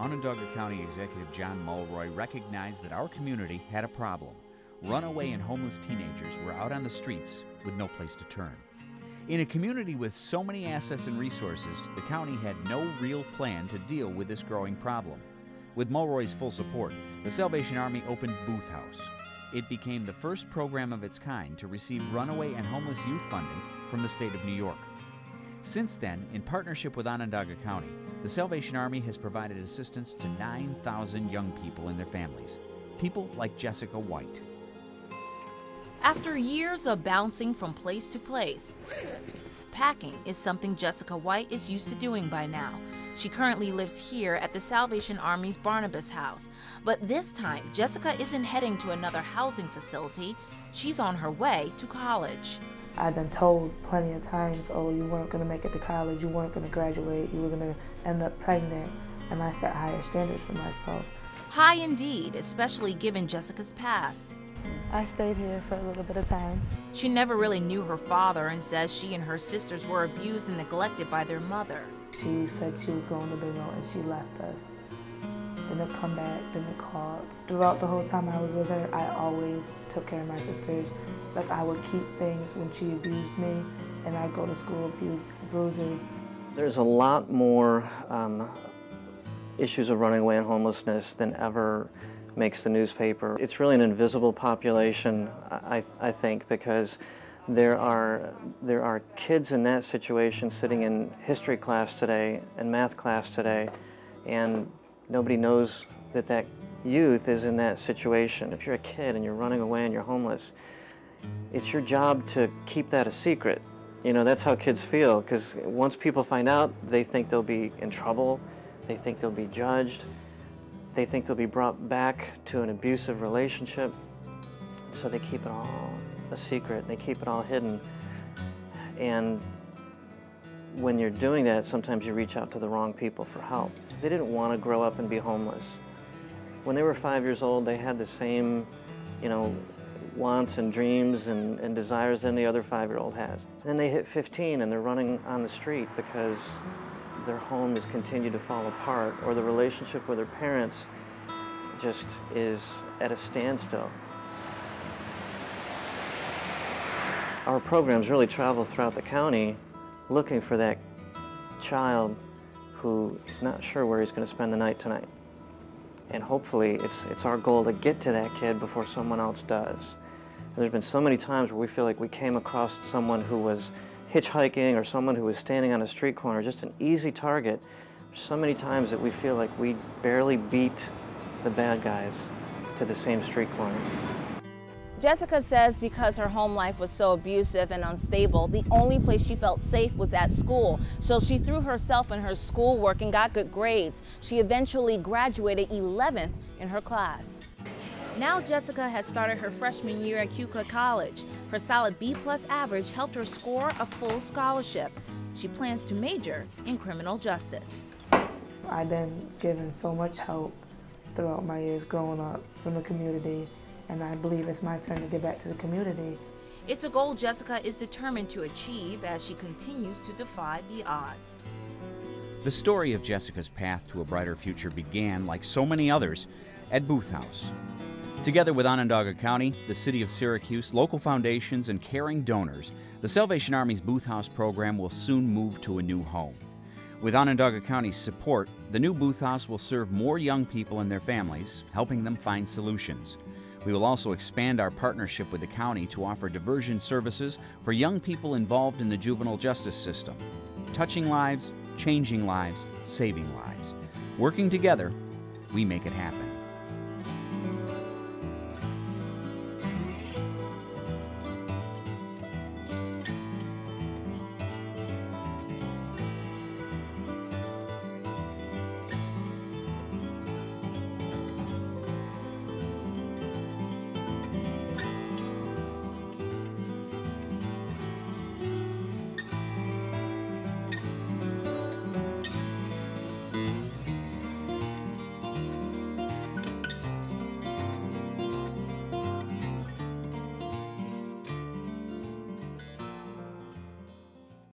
Onondaga County Executive John Mulroy recognized that our community had a problem. Runaway and homeless teenagers were out on the streets with no place to turn. In a community with so many assets and resources, the county had no real plan to deal with this growing problem. With Mulroy's full support, the Salvation Army opened Booth House. It became the first program of its kind to receive runaway and homeless youth funding from the state of New York. Since then, in partnership with Onondaga County, the Salvation Army has provided assistance to 9,000 young people and their families. People like Jessica White. After years of bouncing from place to place, packing is something Jessica White is used to doing by now. She currently lives here at the Salvation Army's Barnabas House. But this time, Jessica isn't heading to another housing facility. She's on her way to college. I've been told plenty of times, oh, you weren't going to make it to college, you weren't going to graduate, you were going to end up pregnant, and I set higher standards for myself. High indeed, especially given Jessica's past. I stayed here for a little bit of time. She never really knew her father and says she and her sisters were abused and neglected by their mother. She said she was going to bingo and she left us. Didn't come back, didn't call. Throughout the whole time I was with her, I always took care of my sisters. Like, I would keep things when she abused me, and I'd go to school bruises. There's a lot more issues of running away and homelessness than ever makes the newspaper. It's really an invisible population, I think, because there are kids in that situation sitting in history class today and math class today, and nobody knows that that youth is in that situation. If you're a kid and you're running away and you're homeless, it's your job to keep that a secret. You know, that's how kids feel, because once people find out, they think they'll be in trouble, they think they'll be judged, they think they'll be brought back to an abusive relationship, so they keep it all a secret, they keep it all hidden. And when you're doing that, sometimes you reach out to the wrong people for help. They didn't want to grow up and be homeless. When they were 5 years old, they had the same, wants and dreams and desires than the other 5-year-old has. And then they hit 15 and they're running on the street because their home has continued to fall apart, or the relationship with their parents just is at a standstill. Our programs really travel throughout the county looking for that child who is not sure where he's going to spend the night tonight. And hopefully it's our goal to get to that kid before someone else does. And there's been so many times where we feel like we came across someone who was hitchhiking or someone who was standing on a street corner, just an easy target. There's so many times that we feel like we barely beat the bad guys to the same street corner. Jessica says because her home life was so abusive and unstable, the only place she felt safe was at school. So she threw herself in her schoolwork and got good grades. She eventually graduated 11th in her class. Now Jessica has started her freshman year at Keuka College. Her solid B+ average helped her score a full scholarship. She plans to major in criminal justice. I've been given so much help throughout my years growing up from the community, and I believe it's my turn to give back to the community. It's a goal Jessica is determined to achieve as she continues to defy the odds. The story of Jessica's path to a brighter future began, like so many others, at Booth House. Together with Onondaga County, the City of Syracuse, local foundations, and caring donors, the Salvation Army's Booth House program will soon move to a new home. With Onondaga County's support, the new Booth House will serve more young people and their families, helping them find solutions. We will also expand our partnership with the county to offer diversion services for young people involved in the juvenile justice system. Touching lives, changing lives, saving lives. Working together, we make it happen.